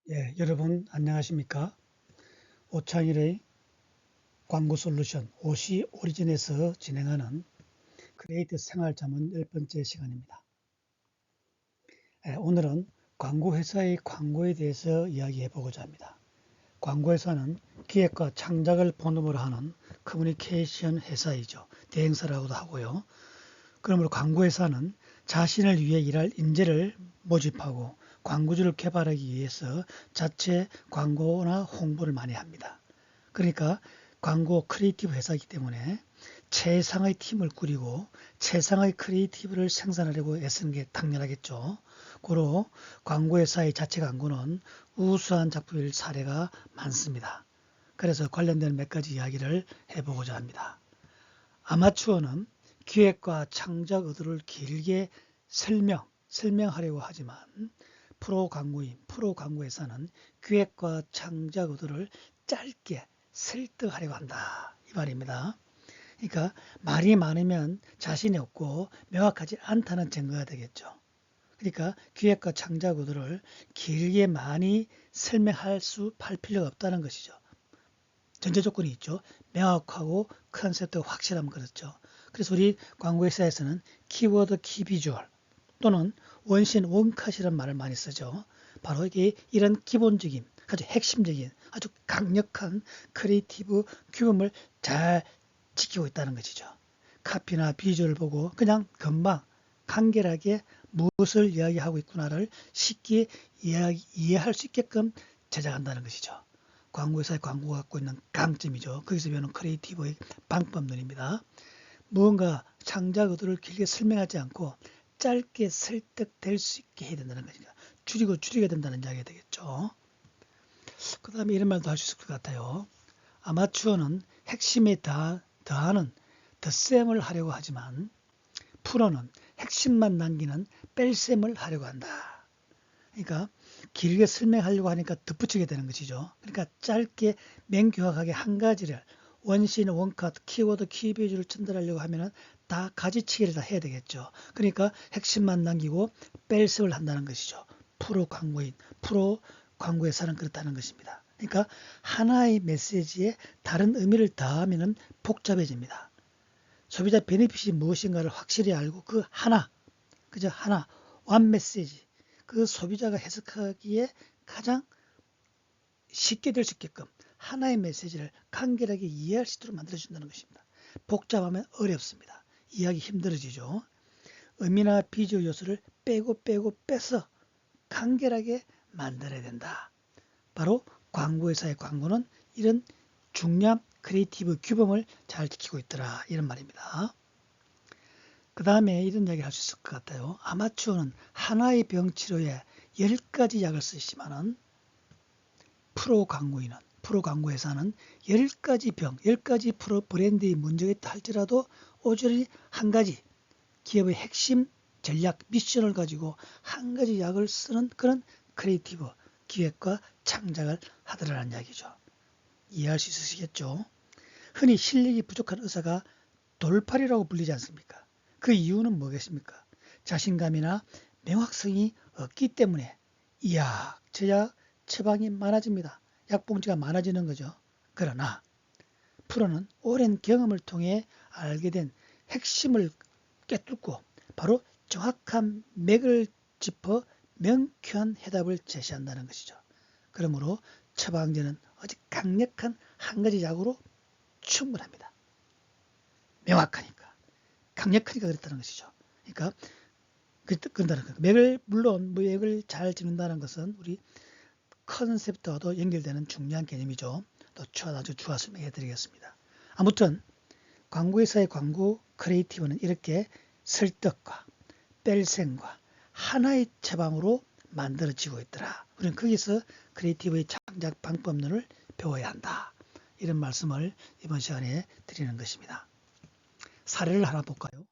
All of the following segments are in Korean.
예, 여러분 안녕하십니까? 오창일의 광고 솔루션 OC 오리진에서 진행하는 크리에이트 생활 자문 10번째 시간입니다. 예, 오늘은 광고 회사의 광고에 대해서 이야기해 보고자 합니다. 광고 회사는 기획과 창작을 본업으로 하는 커뮤니케이션 회사이죠. 대행사라고도 하고요. 그러므로 광고 회사는 자신을 위해 일할 인재를 모집하고 광고주를 개발하기 위해서 자체 광고나 홍보를 많이 합니다. 그러니까 광고 크리에이티브 회사이기 때문에 최상의 팀을 꾸리고 최상의 크리에이티브를 생산하려고 애쓰는 게 당연하겠죠. 고로 광고 회사의 자체 광고는 우수한 작품일 사례가 많습니다. 그래서 관련된 몇 가지 이야기를 해보고자 합니다. 아마추어는 기획과 창작 의도를 길게 설명하려고 하지만 프로 광고인, 프로 광고회사는 기획과 창작 의도를 짧게 설득하려고 한다. 이 말입니다. 그러니까 말이 많으면 자신이 없고 명확하지 않다는 증거가 되겠죠. 그러니까 기획과 창작 의도를 길게 많이 할 필요가 없다는 것이죠. 전제 조건이 있죠. 명확하고 컨셉도 확실하면 그렇죠. 그래서 우리 광고회사에서는 키워드 키비주얼 또는 원신 원컷이라는 말을 많이 쓰죠. 바로 이게 이런 기본적인 아주 핵심적인 아주 강력한 크리에이티브 규범을 잘 지키고 있다는 것이죠. 카피나 비주얼을 보고 그냥 금방 간결하게 무엇을 이야기하고 있구나를 쉽게 이해할 수 있게끔 제작한다는 것이죠. 광고회사의 광고가 갖고 있는 강점이죠. 거기서 배우는 크리에이티브의 방법론입니다. 무언가 창작 의도를 길게 설명하지 않고 짧게 설득될 수 있게 해야 된다는 것이니까 줄이게 된다는 이야기가 되겠죠. 그 다음에 이런 말도 할 수 있을 것 같아요. 아마추어는 핵심에 더하는 덧셈을 하려고 하지만 프로는 핵심만 남기는 뺄셈을 하려고 한다. 그러니까 길게 설명하려고 하니까 덧붙이게 되는 것이죠. 그러니까 짧게 명료하게 한 가지를 원신, 원컷, 키워드, 키비주를 전달하려고 하면은 다 가지치기를 다 해야 되겠죠. 그러니까 핵심만 남기고 뺄셈을 한다는 것이죠. 프로 광고인, 프로 광고회사는 그렇다는 것입니다. 그러니까 하나의 메시지에 다른 의미를 더하면 복잡해집니다. 소비자 베네핏이 무엇인가를 확실히 알고 그 하나, 그저 하나, one 메시지, 그 소비자가 해석하기에 가장 쉽게 될 수 있게끔 하나의 메시지를 간결하게 이해할 수 있도록 만들어준다는 것입니다. 복잡하면 어렵습니다. 이해하기 힘들어지죠. 의미나 비주얼 요소를 빼고 빼서 간결하게 만들어야 된다. 바로 광고회사의 광고는 이런 중요한 크리에이티브 규범을 잘 지키고 있더라. 이런 말입니다. 그 다음에 이런 이야기를 할 수 있을 것 같아요. 아마추어는 하나의 병 치료에 10가지 약을 쓰시지만은 프로 광고회사는 10가지 병, 10가지 브랜드의 문제가 있다 할지라도 오직 한 가지 기업의 핵심 전략, 미션을 가지고 한 가지 약을 쓰는 그런 크리에이티브 기획과 창작을 하더라는 이야기죠. 이해할 수 있으시겠죠? 흔히 실력이 부족한 의사가 돌팔이라고 불리지 않습니까? 그 이유는 뭐겠습니까? 자신감이나 명확성이 없기 때문에 이약, 저약, 처방이 많아집니다. 약봉지가 많아지는 거죠. 그러나 프로는 오랜 경험을 통해 알게 된 핵심을 꿰뚫고 바로 정확한 맥을 짚어 명쾌한 해답을 제시한다는 것이죠. 그러므로 처방전은 아주 강력한 한 가지 약으로 충분합니다. 명확하니까. 강력하니까 그랬다는 것이죠. 그러니까 그런다는 거. 맥을 물론 맥을 잘 짚는다는 것은 우리 컨셉트와도 연결되는 중요한 개념이죠. 또 아주 추가 설명해 드리겠습니다. 아무튼 광고회사의 광고 크리에이티브는 이렇게 설득과 뺄셈과 하나의 처방으로 만들어지고 있더라. 우리는 거기서 크리에이티브의 창작 방법론을 배워야 한다. 이런 말씀을 이번 시간에 드리는 것입니다. 사례를 하나 볼까요?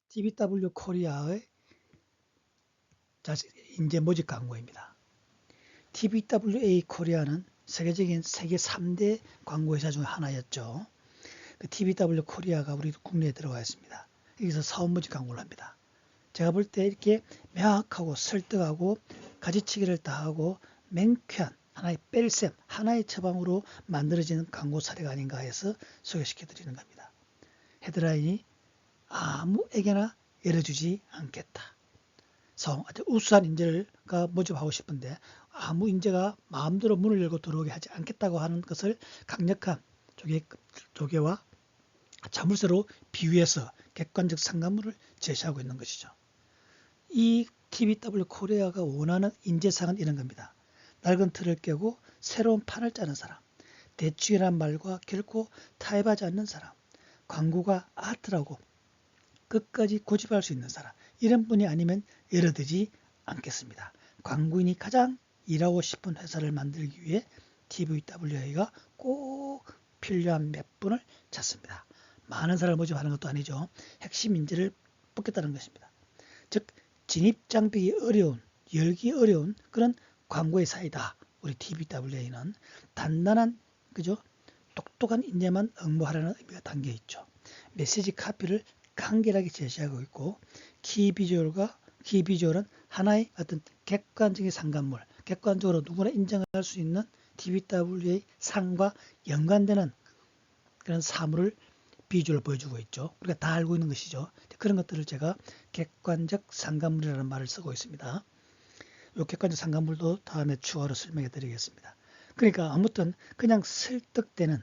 TBW 코리아의 인재 모집 광고입니다. TBWA 코리아는 세계적인 세계 3대 광고회사 중 하나였죠. 그 TBW 코리아가 우리 국내에 들어와 있습니다. 여기서 사업 모집 광고를 합니다. 제가 볼 때 이렇게 명확하고 설득하고 가지치기를 다하고 맹쾌한 하나의 뺄셈, 하나의 처방으로 만들어지는 광고 사례가 아닌가 해서 소개시켜 드리는 겁니다. 헤드라인이 아무에게나 열어주지 않겠다. 아주 우수한 인재가 모집하고 싶은데 아무 인재가 마음대로 문을 열고 들어오게 하지 않겠다고 하는 것을 강력한 조개와 자물쇠로 비유해서 객관적 상관물을 제시하고 있는 것이죠. 이 TBW 코리아가 원하는 인재상은 이런 겁니다. 낡은 틀을 깨고 새로운 판을 짜는 사람, 대충이란 말과 결코 타협하지 않는 사람, 광고가 아트라고 끝까지 고집할 수 있는 사람, 이런 분이 아니면 열어두지 않겠습니다. 광고인이 가장 일하고 싶은 회사를 만들기 위해 TBWA가 꼭 필요한 몇 분을 찾습니다. 많은 사람을 모집하는 것도 아니죠. 핵심 인재를 뽑겠다는 것입니다. 즉 진입 장벽이 어려운, 열기 어려운 그런 광고의 사이다. 우리 TBWA는 단단한 똑똑한 인재만 응모하라는 의미가 담겨 있죠. 메시지 카피를 간결하게 제시하고 있고 키비주얼은 하나의 어떤 객관적인 상관물, 객관적으로 누구나 인정할 수 있는 TBWA 상과 연관되는 그런 사물을 비주얼을 보여주고 있죠. 우리가 다 알고 있는 것이죠. 그런 것들을 제가 객관적 상관물이라는 말을 쓰고 있습니다. 이 객관적 상관물도 다음에 추가로 설명해 드리겠습니다. 그러니까 아무튼 그냥 설득되는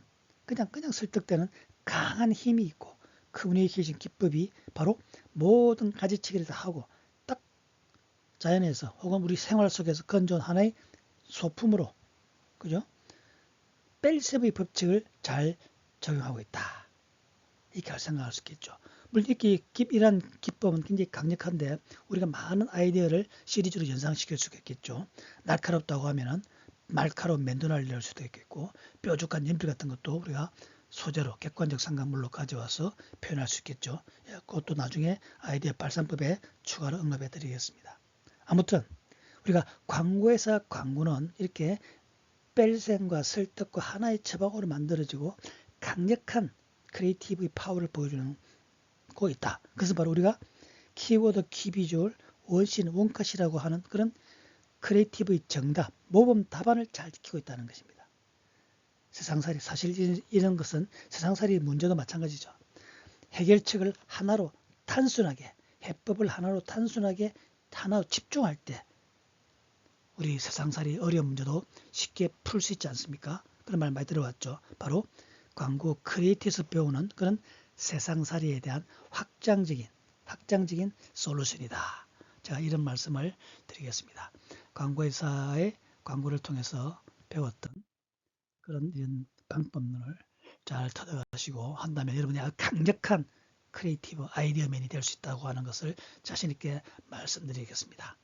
강한 힘이 있고 커뮤니케이션 기법이 바로 모든 가지치기를 다 하고 딱 자연에서 혹은 우리 생활 속에서 건져온 하나의 소품으로 뺄셈의 법칙을 잘 적용하고 있다. 이렇게 생각할 수 있겠죠. 물론 이런 기법은 굉장히 강력한데 우리가 많은 아이디어를 시리즈로 연상시킬 수가 있겠죠. 날카롭다고 하면은 날카로운 맨도날을 낼 수도 있겠고 뾰족한 연필 같은 것도 우리가 소재로 객관적 상관물로 가져와서 표현할 수 있겠죠. 그것도 나중에 아이디어 발산법에 추가로 언급해 드리겠습니다. 아무튼 우리가 광고에서 광고는 이렇게 뺄셈과 설득과 하나의 처방으로 만들어지고 강력한 크리에이티브의 파워를 보여주는 거 있다. 그래서 바로 우리가 키워드, 키비주얼, 원신, 원컷이라고 하는 그런 크리에이티브의 정답, 모범 답안을 잘 지키고 있다는 것입니다. 세상살이 사실 이런 것은 세상살이 문제도 마찬가지죠. 해결책을 하나로 단순하게 해법을 하나로 단순하게 하나로 집중할 때 우리 세상살이 어려운 문제도 쉽게 풀 수 있지 않습니까? 그런 말 많이 들어왔죠. 바로 광고 크리에이티브에서 배우는 그런 세상살이에 대한 확장적인 솔루션이다. 제가 이런 말씀을 드리겠습니다. 광고회사의 광고를 통해서 배웠던 그런 이런 방법론을 잘 터득하시고 한다면 여러분이 아주 강력한 크리에이티브 아이디어맨이 될 수 있다고 하는 것을 자신 있게 말씀드리겠습니다.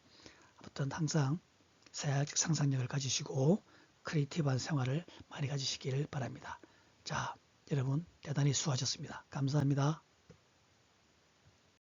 아무튼 항상 새학적 상상력을 가지시고 크리에이티브한 생활을 많이 가지시길 바랍니다. 자, 여러분 대단히 수고하셨습니다. 감사합니다.